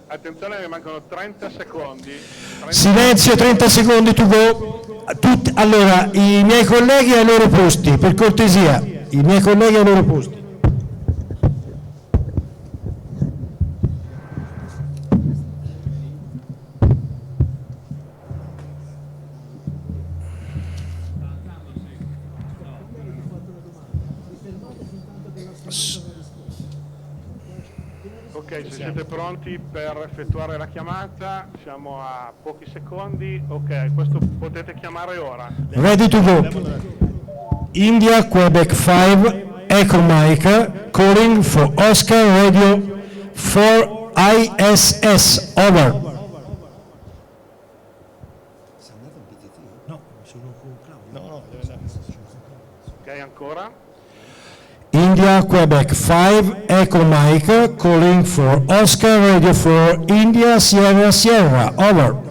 Attenzione, mi mancano 30 secondi. Silenzio, 30 secondi to go. Allora, i miei colleghi ai loro posti, per cortesia. I miei colleghi ai loro posti. Ok, se siete pronti per effettuare la chiamata, siamo a pochi secondi. Ok, questo potete chiamare ora. Ready to go. India, Quebec 5, Echo Mike, calling for Oscar Radio for ISS, over. Ok, ancora. India, Quebec 5, Echo Mike, calling for Oscar Radio for India, Sierra, Sierra, over.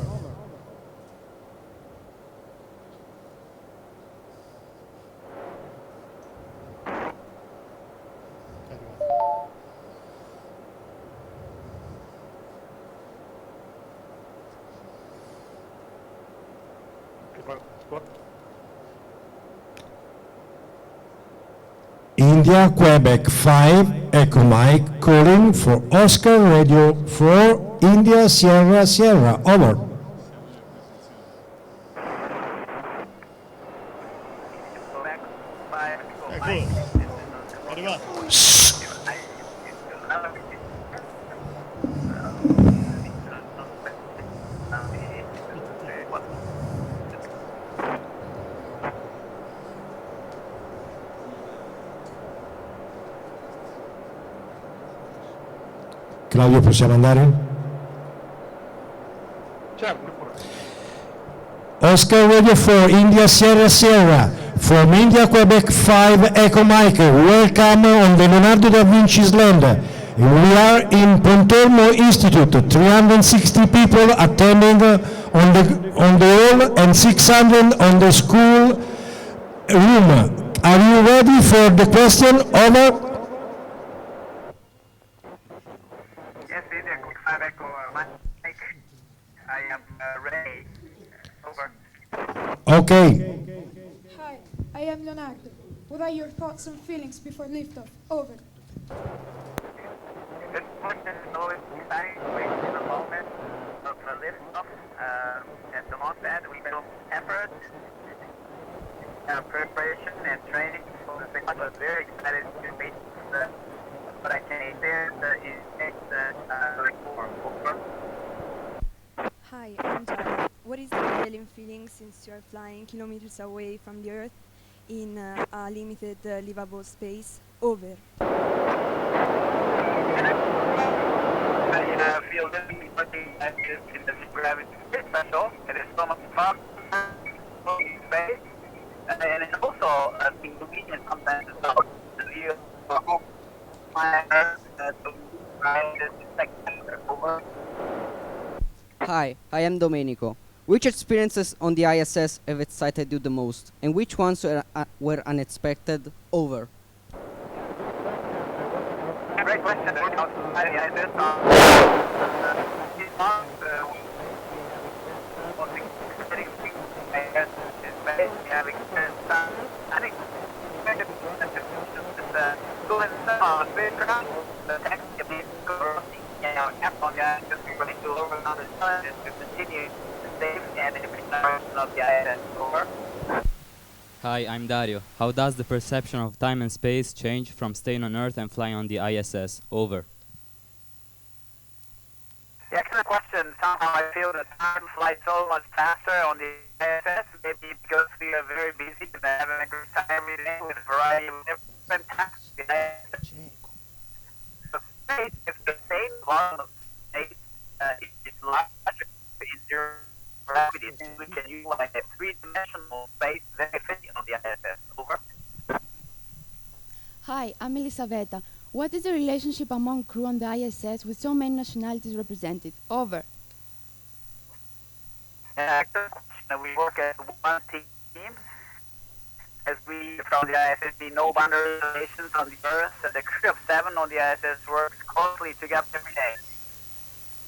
India, Quebec 5, Echo Mike, calling for Oscar Radio for India, Sierra, Sierra, over. Claudio, possiamo andare? Certo. Oscar Radio for India, Sierra, Sierra, from India, Quebec 5, Echo Mike, welcome on the Leonardo da Vinci's land. We are in Pontormo Institute, 360 people attending on the hall and 600 on the school room. Are you ready for the question? Over. Yes, India, quick 5 Echo Mike. I am ready. Over. Okay. Hi, I am Leonardo. What are your thoughts and feelings before liftoff? Over. Good question. It's always exciting to wait for the moment of the liftoff. At the launch pad, we built effort, preparation, and training for the thing. I was very excited to meet what I can share is next reform. Over. Hi, I'm Giada. What is the feeling since you are flying kilometers away from the Earth in a limited livable space? Over. I feel really lucky that in the gravity is special. It is so much fun in space. And it's also inconvenient sometimes as well. The view of my Earth to ride the spectacular. Over. Hi, I am Domenico. Which experiences on the ISS have excited you the most, and which ones were unexpected? Over. Great question. Hi, I'm Dario. How does the perception of time and space change from staying on Earth and flying on the ISS? Over. Yeah, excellent question. Somehow I feel that time flies so much faster on the ISS, maybe because we are very busy and having a great time every day with a variety of different tasks. So space, if the same volume of space is larger in zero gravity, then we can utilize a three-dimensional space very efficiently on the ISS. Over. Hi, I'm Elisaveta. What is the relationship among crew on the ISS with so many nationalities represented? Over. Excellent question. We work as one team. As we, from the ISS, see no boundary relations on the Earth. The crew of 7 on the ISS works closely together every day.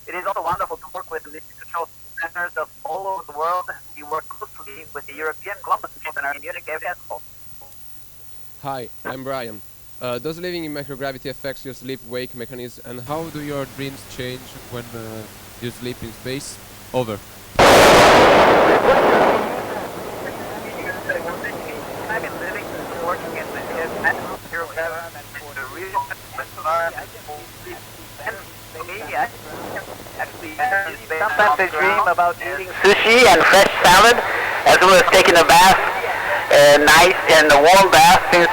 It is also wonderful to work with the mission control centers of all over the world. We work closely with the European Columbus Control Center in Munich every day. Hi, I'm Brian. Does living in microgravity affect your sleep-wake mechanism, and how do your dreams change when you sleep in space? Over. I've been living and working in the zero environment. It's a real environment. For me, sometimes I dream about eating sushi and fresh salad, as well as taking a bath, nice and a warm bath, since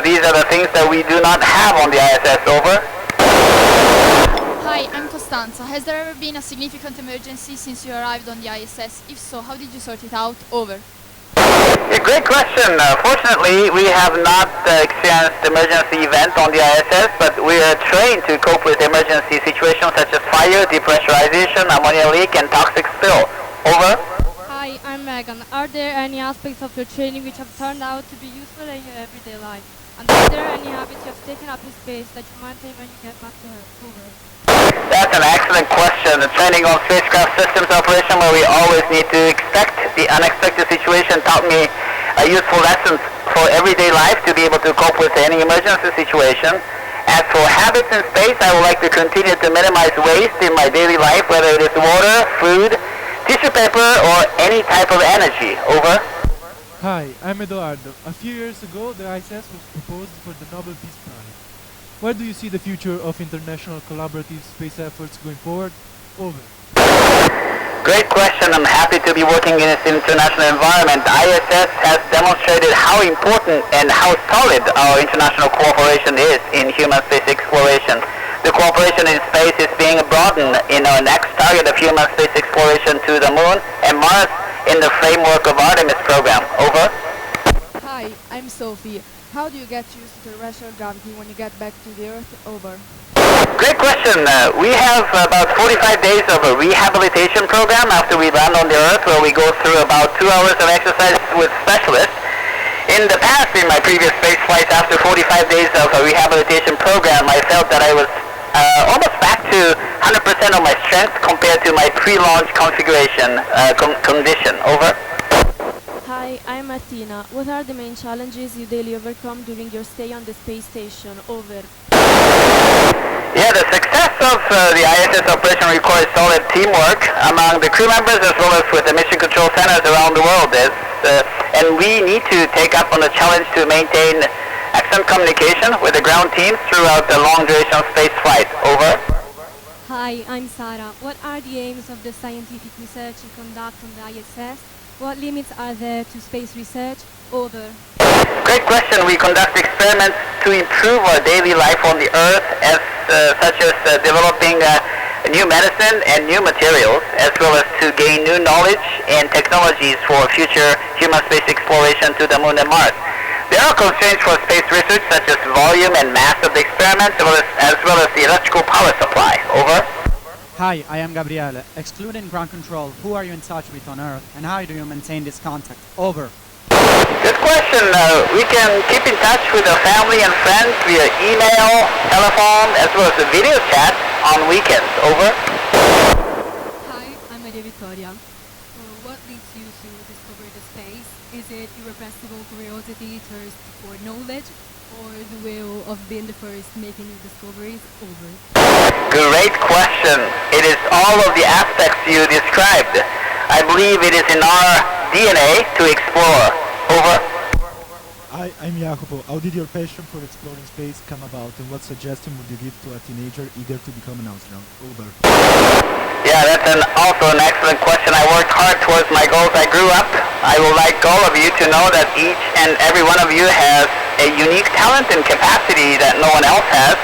these are the things that we do not have on the ISS. Over. Hi, I'm Costanza. Has there ever been a significant emergency since you arrived on the ISS? If so, how did you sort it out? Over. Yeah, great question. Fortunately, we have not experienced emergency event on the ISS, but we are trained to cope with emergency situations such as fire, depressurization, ammonia leak, and toxic spill. Over. Hi, I'm Megan. Are there any aspects of your training which have turned out to be useful in your everyday life? And are there any habits you have taken up in space that you maintain when you get back to Earth? Over. That's an excellent question. The training on spacecraft systems operation, where we always need to expect the unexpected situation, taught me useful lessons for everyday life to be able to cope with any emergency situation. As for habits in space, I would like to continue to minimize waste in my daily life, whether it is water, food, tissue paper, or any type of energy. Over. Hi, I'm Eduardo. A few years ago, the ISS was proposed for the Nobel Peace Prize. Where do you see the future of international collaborative space efforts going forward? Over. Great question. I'm happy to be working in this international environment. ISS has demonstrated how important and how solid our international cooperation is in human space exploration. The cooperation in space is being broadened in our next target of human space exploration to the Moon and Mars in the framework of Artemis program. Over. Hi, I'm Sophie. How do you get used to terrestrial gravity when you get back to the Earth? Over. Great question. We have about 45 days of a rehabilitation program after we land on the Earth, where we go through about 2 hours of exercise with specialists. In the past, in my previous space flights, after 45 days of a rehabilitation program, I felt that I was almost back to 100% of my strength compared to my pre-launch configuration condition. Over. Hi, I'm Martina. What are the main challenges you daily overcome during your stay on the space station? Over. Yeah, the success of the ISS operation requires solid teamwork among the crew members as well as with the mission control centers around the world. And we need to take up on the challenge to maintain excellent communication with the ground teams throughout the long duration space flight. Over. Hi, I'm Sara. What are the aims of the scientific research you conduct on the ISS? What limits are there to space research? Over. Great question. We conduct experiments to improve our daily life on the Earth, such as developing new medicine and new materials, as well as to gain new knowledge and technologies for future human space exploration to the Moon and Mars. There are constraints for space research, such as volume and mass of the experiments, as well as the electrical power supply. Over. Hi, I am Gabriele. Excluding ground control, who are you in touch with on Earth, and how do you maintain this contact? Over. Good question. We can keep in touch with our family and friends via email, telephone, as well as the video chat on weekends. Over. Hi, I'm Maria Vittoria. What leads you to discover the space? Is it irrepressible curiosity, thirst for knowledge, or the will of being the first making new discoveries? Over. Great question. It is all of the aspects you described. I believe it is in our DNA to explore. Over. Hi, I'm Jacopo. How did your passion for exploring space come about, and what suggestion would you give to a teenager eager to become an astronaut? Over. Yeah, that's also an excellent question. I worked hard towards my goals. I grew up. I would like all of you to know that each and every one of you has a unique talent and capacity that no one else has.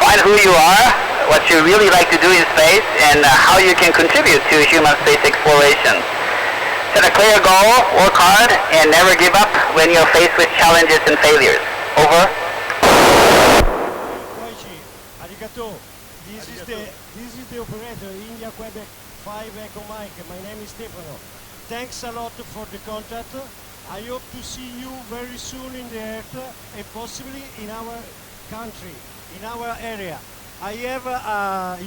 Find who you are, what you really like to do in space, and how you can contribute to human space exploration. Set a clear goal, work hard, and never give up when you're faced with challenges and failures. Over. Koichi, arigato. This is the operator, India Quebec 5 Echo Mike. My name is Stefano. Thanks a lot for the contact. I hope to see you very soon in the Earth and possibly in our country, in our area. I have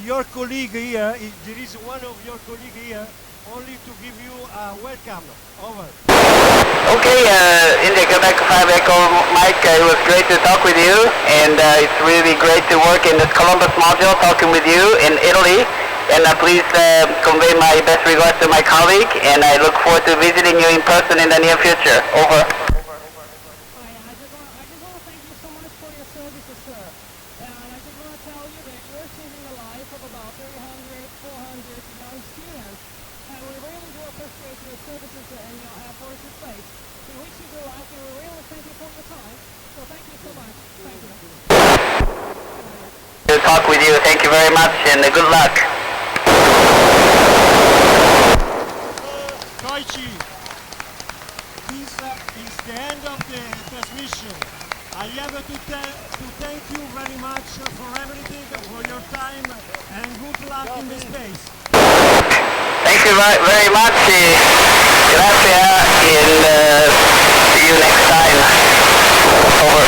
your colleague here. There is one of your colleague here, only to give you a welcome. Over. Okay, India Quebec 5 Echo Mike, it was great to talk with you, and it's really great to work in this Columbus module, talking with you in Italy. And please convey my best regards to my colleague, and I look forward to visiting you in person in the near future. Over. To talk with you, thank you very much, and good luck. Koichi, this is the end of the transmission. I have to thank you very much for everything, for your time, and good luck in the space. Thank you very much. Grazie, and see you next time. Over.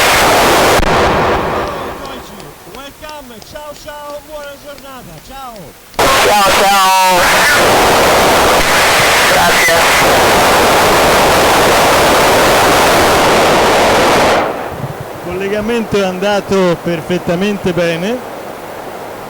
Welcome, ciao ciao, buona giornata, ciao. Ciao ciao. Grazie. Il collegamento è andato perfettamente bene.